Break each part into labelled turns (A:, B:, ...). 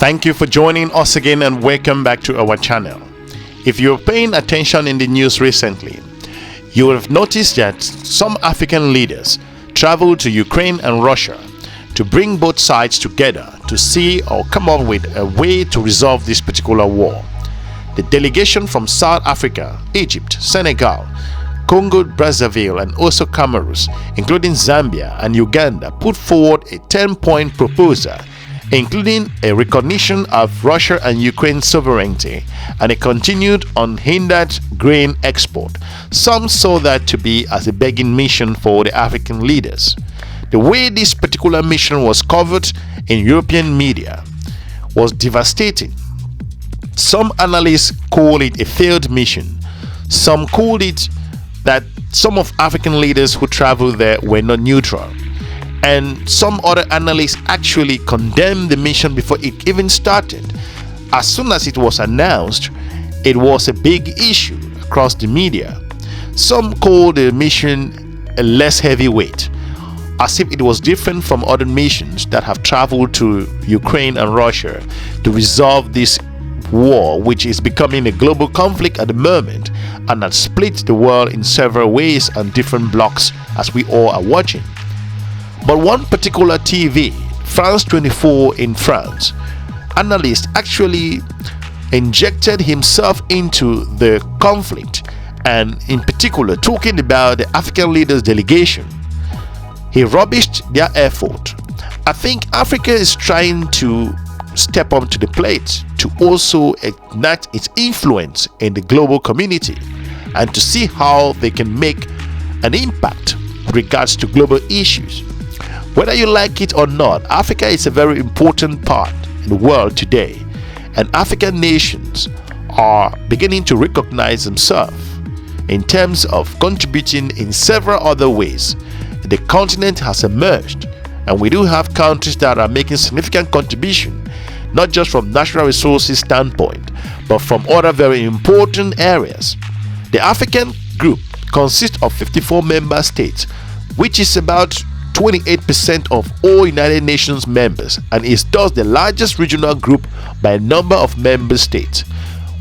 A: Thank you for joining us again and welcome back to our channel. If you're paying attention in the news recently, you will have noticed that some African leaders traveled to Ukraine and Russia to bring both sides together to see or come up with a way to resolve this particular war. The delegation from South Africa, Egypt, Senegal, Congo, Brazzaville, and also Cameroon, including Zambia and Uganda, put forward a 10-point proposal, including a recognition of Russia and Ukraine's sovereignty and a continued unhindered grain export. Some saw that to be as a begging mission for the African leaders. The way this particular mission was covered in European media was devastating. Some analysts call it a failed mission. Some called it that some of African leaders who traveled there were not neutral. And some other analysts actually condemned the mission before it even started. As soon as it was announced, it was a big issue across the media. Some called the mission a less heavyweight, as if it was different from other missions that have traveled to Ukraine and Russia to resolve this war, which is becoming a global conflict at the moment and has split the world in several ways and different blocks, as we all are watching. But one particular TV, France 24 in France, analyst actually injected himself into the conflict, and in particular talking about the African leaders delegation. He rubbished their effort. I think Africa is trying to step up to the plate to also enact its influence in the global community and to see how they can make an impact with regards to global issues. Whether you like it or not, Africa is a very important part in the world today, and African nations are beginning to recognize themselves in terms of contributing in several other ways. The continent has emerged, and we do have countries that are making significant contribution, not just from natural resources standpoint, but from other very important areas. The African group consists of 54 member states, which is about 28% of all United Nations members, and is thus the largest regional group by number of member states.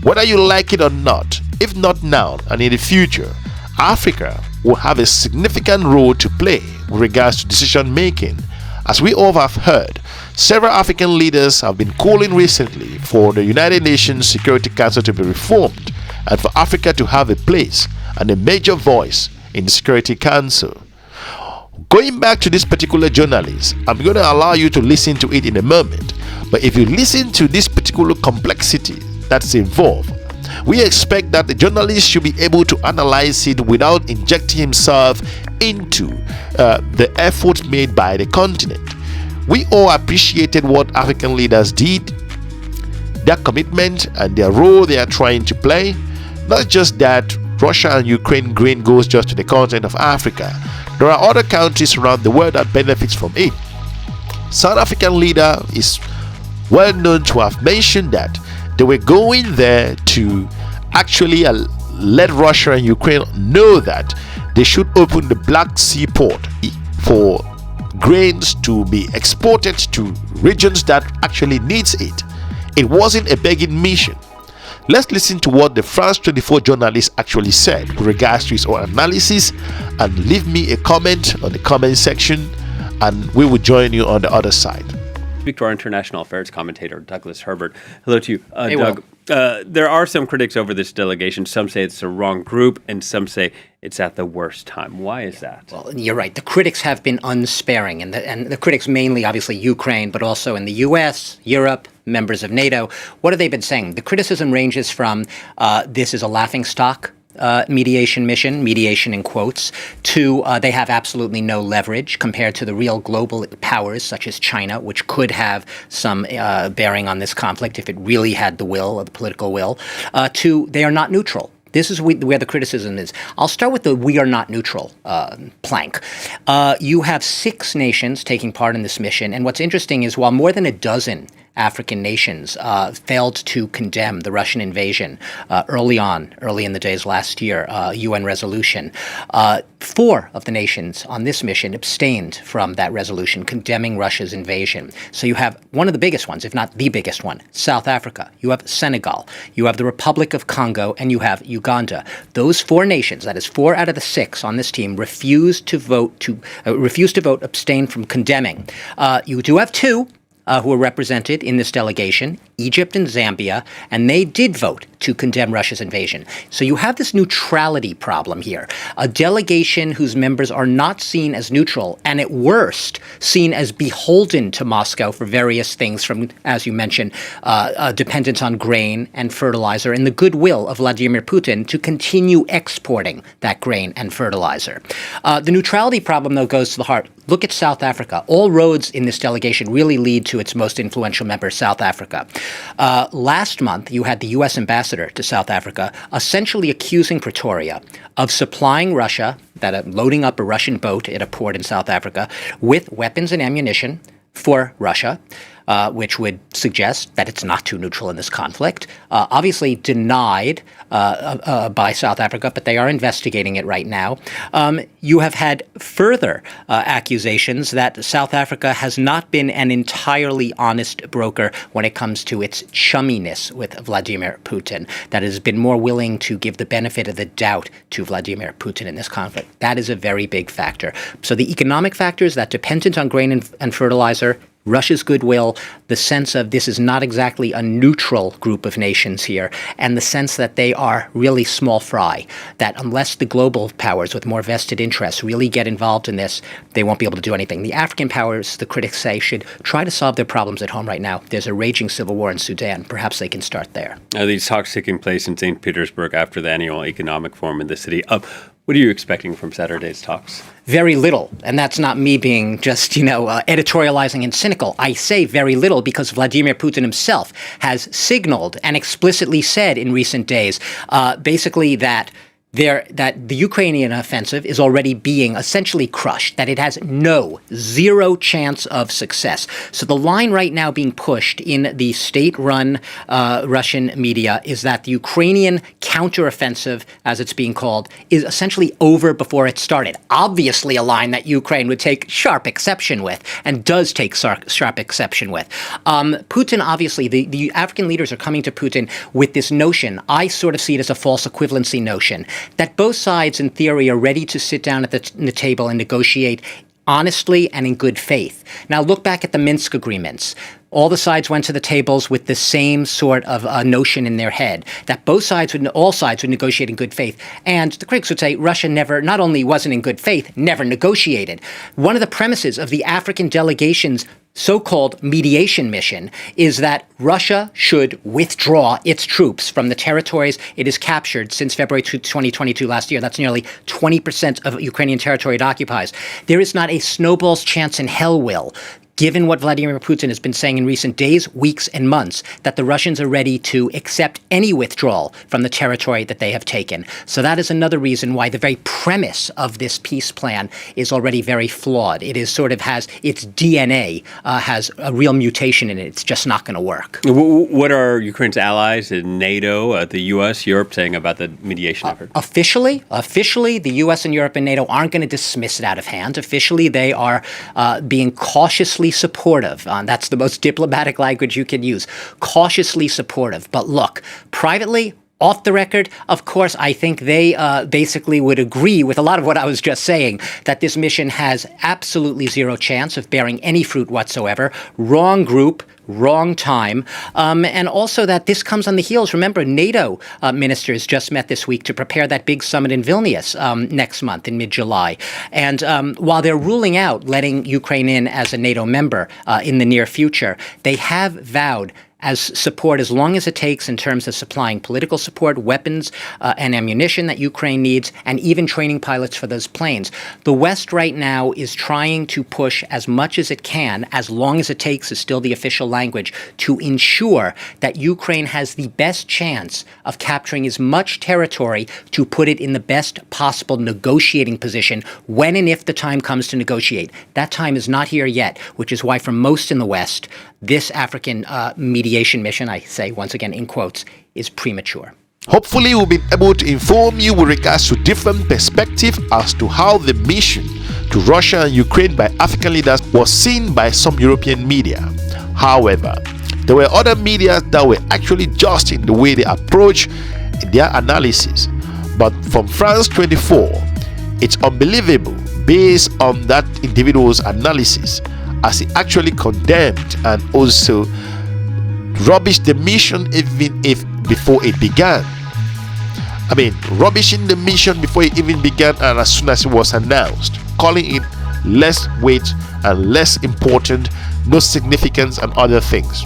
A: Whether you like it or not, if not now and in the future, Africa will have a significant role to play with regards to decision making. As we all have heard, several African leaders have been calling recently for the United Nations Security Council to be reformed and for Africa to have a place and a major voice in the Security Council. Going back to this particular journalist, I'm going to allow you to listen to it in a moment, but if you listen to this particular complexity that's involved, we expect that the journalist should be able to analyze it without injecting himself into the effort made by the continent. We all appreciated what African leaders did, their commitment and their role they are trying to play. Not just that Russia and Ukraine grain goes just to the continent of Africa. There are other countries around the world that benefits from it. South African leader is well known to have mentioned that they were going there to actually let Russia and Ukraine know that they should open the Black Sea port for grains to be exported to regions that actually needs it. It wasn't a begging mission. Let's listen to what the France 24 journalist actually said with regards to his own analysis, and leave me a comment on the comment section, and we will join you on the other side.
B: Speak to our international affairs commentator, Douglas Herbert. Hello to you.
C: Hey,
B: Doug. There are some critics over this delegation. Some say it's the wrong group, and some say it's at the worst time. Why is that?
C: Well, you're right. The critics have been unsparing, and the critics mainly, obviously, Ukraine, but also in the U.S., Europe, members of NATO. What have they been saying? The criticism ranges from this is a laughingstock mediation mission, mediation in quotes, to they have absolutely no leverage compared to the real global powers such as China, which could have some bearing on this conflict if it really had the will, or the political will, to they are not neutral. This is where the criticism is. I'll start with the we are not neutral plank. You have 6 nations taking part in this mission. And what's interesting is while more than a dozen African nations failed to condemn the Russian invasion early in the days last year, UN resolution. 4 of the nations on this mission abstained from that resolution condemning Russia's invasion. So you have one of the biggest ones, if not the biggest one, South Africa. You have Senegal. You have the Republic of Congo, and you have Uganda. Those 4 nations, that is 4 out of the 6 on this team, refused to vote, abstain from condemning. You do have 2 who are represented in this delegation, Egypt and Zambia, and they did vote to condemn Russia's invasion. So you have this neutrality problem here, a delegation whose members are not seen as neutral and at worst seen as beholden to Moscow for various things from, as you mentioned, dependence on grain and fertilizer and the goodwill of Vladimir Putin to continue exporting that grain and fertilizer. The neutrality problem, though, goes to the heart. Look at South Africa. All roads in this delegation really lead to its most influential member, South Africa. Last month, you had the U.S. ambassador to South Africa essentially accusing Pretoria of supplying Russia, loading up a Russian boat at a port in South Africa with weapons and ammunition for Russia, which would suggest that it's not too neutral in this conflict. Obviously denied by South Africa, but they are investigating it right now. You have had further accusations that South Africa has not been an entirely honest broker when it comes to its chumminess with Vladimir Putin, that has been more willing to give the benefit of the doubt to Vladimir Putin in this conflict. That is a very big factor. So the economic factors, that dependent on grain and fertilizer, Russia's goodwill, the sense of this is not exactly a neutral group of nations here, and the sense that they are really small fry, that unless the global powers with more vested interests really get involved in this, they won't be able to do anything. The African powers, the critics say, should try to solve their problems at home right now. There's a raging civil war in Sudan. Perhaps they can start there.
B: These talks taking place in St. Petersburg after the annual economic forum in the city. What are you expecting from Saturday's talks?
C: Very little. And that's not me being just, editorializing and cynical. I say very little because Vladimir Putin himself has signaled and explicitly said in recent days, basically that the Ukrainian offensive is already being essentially crushed, that it has zero chance of success. So the line right now being pushed in the state-run Russian media is that the Ukrainian counteroffensive, as it's being called, is essentially over before it started. Obviously a line that Ukraine would take sharp exception with, and does take sharp exception with. Putin, obviously, the African leaders are coming to Putin with this notion. I sort of see it as a false equivalency notion, that both sides, in theory, are ready to sit down at the table and negotiate honestly and in good faith. Now, look back at the Minsk agreements. All the sides went to the tables with the same sort of notion in their head, that all sides would negotiate in good faith. And the critics would say Russia not only wasn't in good faith, never negotiated. One of the premises of the African delegation's so-called mediation mission is that Russia should withdraw its troops from the territories it has captured since February 2022 last year. That's nearly 20% of Ukrainian territory it occupies. There is not a snowball's chance in hell, given what Vladimir Putin has been saying in recent days, weeks, and months, that the Russians are ready to accept any withdrawal from the territory that they have taken. So that is another reason why the very premise of this peace plan is already very flawed. It is sort of has its DNA, has a real mutation in it. It's just not going to work.
B: What are Ukraine's allies in NATO, the U.S., Europe saying about the mediation effort?
C: Officially, the U.S. and Europe and NATO aren't going to dismiss it out of hand. Officially, they are being cautiously supportive. That's the most diplomatic language you can use. Cautiously supportive. But look, privately, off the record, of course, I think they basically would agree with a lot of what I was just saying, that this mission has absolutely zero chance of bearing any fruit whatsoever. Wrong group, wrong time. And also that this comes on the heels. Remember, NATO ministers just met this week to prepare that big summit in Vilnius next month in mid-July. And while they're ruling out letting Ukraine in as a NATO member in the near future, they have vowed as support as long as it takes in terms of supplying political support, weapons, and ammunition that Ukraine needs, and even training pilots for those planes. The West right now is trying to push as much as it can, as long as it takes is still the official language, to ensure that Ukraine has the best chance of capturing as much territory to put it in the best possible negotiating position when and if the time comes to negotiate. That time is not here yet, which is why for most in the West, this African mediation mission, I say once again in quotes, is premature.
A: Hopefully, we'll be able to inform you with regards to different perspectives as to how the mission to Russia and Ukraine by African leaders was seen by some European media. However, there were other media that were actually just in the way they approach their analysis. But from France 24, it's unbelievable based on that individual's analysis, as he actually condemned and also rubbished the mission even if before it began. I mean, rubbishing the mission before it even began and as soon as it was announced, calling it less weight and less important, no significance and other things.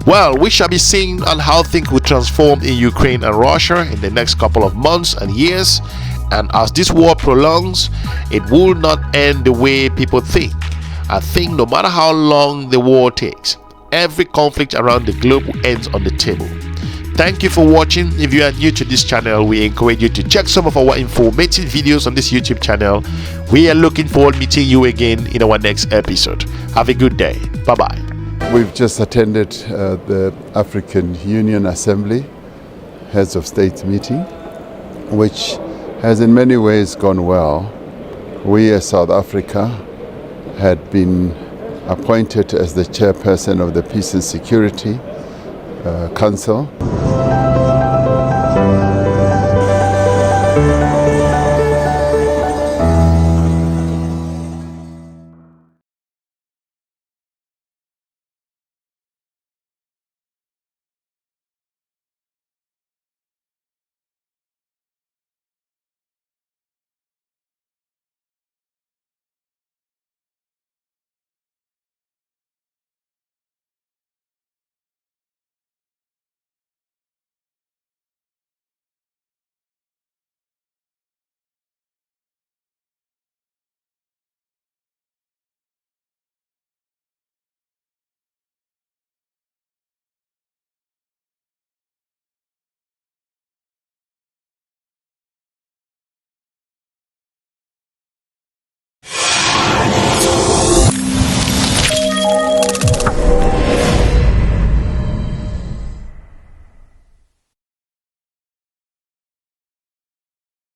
A: Well, we shall be seeing on how things will transform in Ukraine and Russia in the next couple of months and years. And as this war prolongs, it will not end the way people think. I think no matter how long the war takes, every conflict around the globe ends on the table. Thank you for watching. If you are new to this channel, we encourage you to check some of our informative videos on this YouTube channel. We are looking forward to meeting you again in our next episode. Have a good day. Bye-bye.
D: We've just attended the African Union Assembly Heads of State meeting, which has in many ways gone well. We as South Africa had been appointed as the chairperson of the Peace and Security Council.